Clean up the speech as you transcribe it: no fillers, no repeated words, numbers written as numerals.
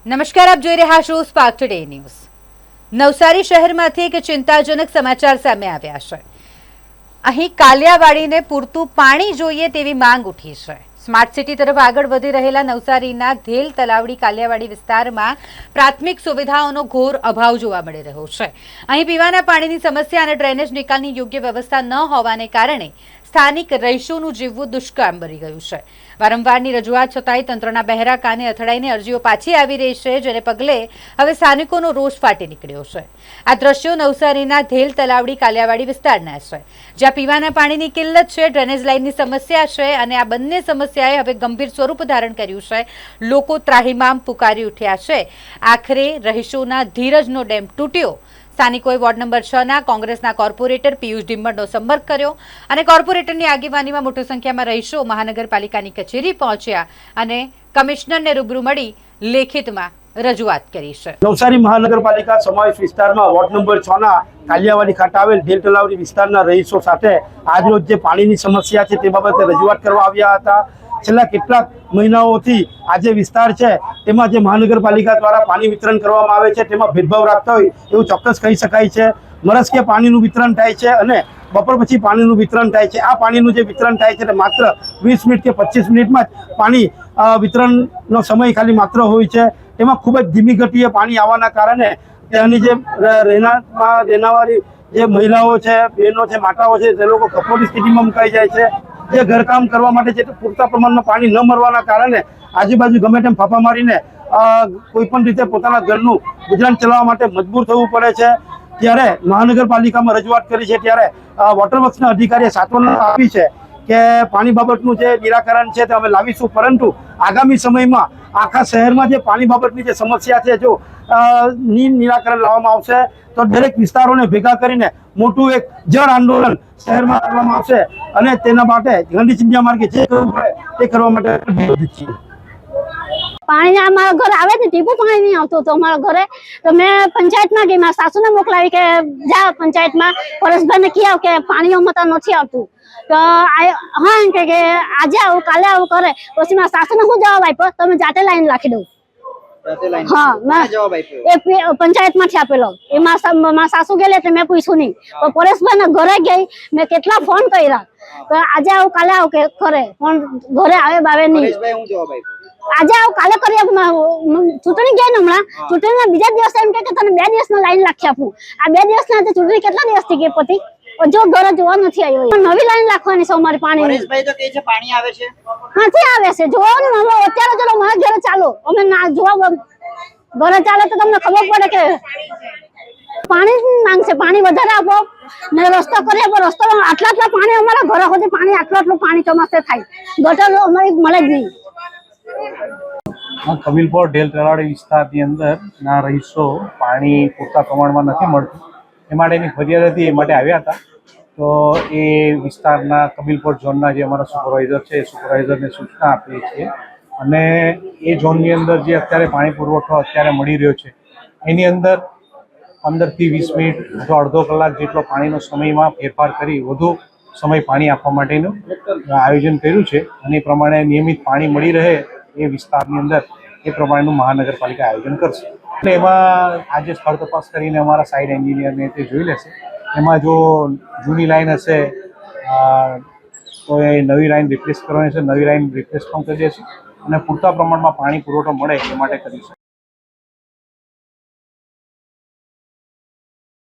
નમસ્કાર, આપ જોઈ રહ્યા છો સ્પાર્ક ટુડે ન્યૂઝ। નવસારી શહેરમાંથી એક ચિંતાજનક સમાચાર સામે આવ્યા છે। અહીં કાલિયાવાડીને પૂરતું પાણી જોઈએ તેવી માંગ ઉઠી છે। સ્માર્ટ સિટી તરફ આગળ વધી રહેલા નવસારીના ધેલ તલાવડી કાલિયાવાડી વિસ્તારમાં પ્રાથમિક સુવિધાઓનો ઘોર અભાવ જોવા મળી રહ્યો છે। અહીં પીવાના પાણીની સમસ્યા અને ડ્રેનેજ નિકાલની યોગ્ય વ્યવસ્થા ન હોવાને કારણે સ્થાનિક રહીશોનું જીવવું દુષ્કર્મ બની ગયું છે। વારંવારની રજૂઆત છતાંય તંત્રના બહેરા કાને અથડાઈને અરજીઓ પાછી આવી રહી છે, જેને પગલે હવે સ્થાનિકોનો રોષ ફાટી નીકળ્યો છે। આ દ્રશ્યો નવસારીના ધેલ તલાવડી કાલિયાવાડી વિસ્તારના છે, જ્યાં પીવાના પાણીની કિલ્લત છે, ડ્રેનેજ લાઇનની સમસ્યા છે અને આ બંને સમસ્યાએ હવે ગંભીર સ્વરૂપ ધારણ કર્યું છે। લોકો ત્રાહિમામ પુકારી ઉઠ્યા છે। આખરે રહીશોના ધીરજનો ડેમ તૂટ્યો। સ્થાનિકોએ વોર્ડ નંબર 6 ના કોંગ્રેસના કોર્પોરેટર પિયુષ ડિમ્મરનો સંપર્ક કર્યો અને કોર્પોરેટરની આગેવાનીમાં મોટી સંખ્યામાં રહીશો મહાનગરપાલિકાની કચેરી પહોંચ્યા અને કમિશનરને રૂબરૂ મળી લેખિતમાં રજૂઆત કરી છે। નવસારી મહાનગરપાલિકા સમાવેશ વિસ્તારમાં વોર્ડ નંબર 6 ના કાલિયાવાડી ખાતે આવેલ ધેલ તલાવડી વિસ્તારના રહીશો સાથે આજરોજ જે પાણીની સમસ્યા છે તે બાબતે રજૂઆત કરવા આવ્યા હતા। છેલ્લા કેટલાક મહિનાઓથી આ જે વિસ્તાર છે તેમાં જે મહાનગરપાલિકા દ્વારા પાણી વિતરણ કરવામાં આવે છે તેમાં ભેદભાવ રાખતા હોય એવું ચોક્કસ કહી શકાય છે। મરસ્કે પાણીનું વિતરણ થાય છે અને બપોર પછી પાણીનું વિતરણ થાય છે। આ પાણીનું જે વિતરણ થાય છે તે માત્ર 20 મિનિટ કે 25 મિનિટમાં જ પાણી વિતરણનો સમય ખાલી માત્ર હોય છે। તેમાં ખૂબ જ ધીમી ગતિએ પાણી આવવાના કારણે ત્યાંની જે રહેનાવાળી જે મહિલાઓ છે, બહેનો છે, માતાઓ છે તે લોકો કફોડી સ્થિતિમાં મુકાઈ જાય છે। જે ઘરકામ કરવા માટે જે પૂરતા પ્રમાણમાં પાણી ન મળવાના કારણે આજુબાજુ ગમે તેમ ફાંફા મારીને કોઈ પણ રીતે પોતાના ઘરનું ગુજરાન ચલાવવા માટે મજબૂર થવું પડે છે। ત્યારે મહાનગરપાલિકામાં રજૂઆત કરી છે ત્યારે વોટર વર્ક્સના અધિકારીએ સાંત્વના આપી છે કે પાણી બાબતનું જે નિરાકરણ છે તે અમે લાવીશું, પરંતુ આગામી સમયમાં આખા શહેરમાં જે પાણી બાબતની જે સમસ્યા છે જો નિરાકરણ લાવવામાં આવશે તો દરેક વિસ્તારોને ભેગા કરીને મોટું એક જળ આંદોલન શહેરમાં કરવામાં આવશે અને તેના માટે ગાંધી ચિંધ્યા માર્ગે જે કરવું પડે તે કરવા માટે છીએ। પાણી અમારા ઘરે આવે ને ટીપું પાણી નહીં આવતું તો અમારા ઘરે તો મેં પંચાયતમાં ગઈ, મારા સાસુને મોકલાવી કે જા પંચાયતમાં પરેશભાઈને કહ્યા કે પાણી અમાતા નથી આવતું તો હા એમ કે આજે આવું કાલે આવું કરે। પછી મારા સાસુને હું જવાબ આપ્યો, તમે જાતે લાઈન રાખી દઉં। હા, એ પંચાયતમાંથી આપેલો। એ મારા સાસુ ગયેલી એટલે મેં પૂછ્યું નહીં, તો પરેશભાઈને ઘરે ગઈ, મેં કેટલા ફોન કર્યા તો આજે આવું કાલે આવું કે કરે પણ ઘરે આવે નહીં। આજે આવું કાલે કરી આપું, ચૂંટણી ગઈ ને હમણાં ચૂંટણીના બીજા દિવસે એમ કે તને 2 દિવસમાં લાઈન રાખી આપું। આ 2 દિવસના ચૂંટણી કેટલા દિવસથી ગઈ પતિ જો ઘરે જોવા નથી આવ્યો। નવી લાઈન રાખવાની છે અમારી પાણી। પરેશભાઈ તો કહે છે પાણી આવે છે, હાથી આવે છે જોવાનું હવે અત્યારે ચલો મારા ઘરે ચાલો, અમે ના જોવા ઘરે ચાલે તો તમને ખબર પડે કે પાણી માંગશે, પાણી વધારે આપો ને રસ્તો કરી આપો। રસ્તો આટલા પાણી અમારા ઘરે સુધી પાણી આટલું પાણી ચોમાસે થાય, ગટર અમારી મળે જ નહીં। કબીલપોર ધેલ તલાવડી વિસ્તારની અંદર ના રહીશો પાણી પૂરતા પ્રમાણમાં નથી મળતું એ માટેની ફરિયાદ હતી, એ માટે આવ્યા હતા। તો એ વિસ્તારના કબીલપોર ઝોનના જે અમારા સુપરવાઇઝર છે એ સુપરવાઇઝરને સૂચના આપીએ છીએ અને એ ઝોનની અંદર જે અત્યારે પાણી પુરવઠો અત્યારે મળી રહ્યો છે એની અંદર 15 થી 20 મિનિટ અથવા અડધો કલાક જેટલો પાણીનો સમયમાં ફેરફાર કરી વધુ સમય પાણી આપવા માટેનું આયોજન કર્યું છે અને એ પ્રમાણે નિયમિત પાણી મળી રહે એ વિસ્તારની અંદર એ પ્રમાણેનું મહાનગરપાલિકા આયોજન કરશે। એટલે એમાં આજે સ્થળ તપાસ કરીને અમારા સાઇટ એન્જિનિયરને તે જોઈ લેશે। એમાં જો જૂની લાઈન હશે તો એ નવી લાઈન રિપ્લેસ કરવાની છે, નવી લાઈન રિપ્લેસ પણ કરી દેશે અને પૂરતા પ્રમાણમાં પાણી પુરવઠો મળે એ માટે કરીશું।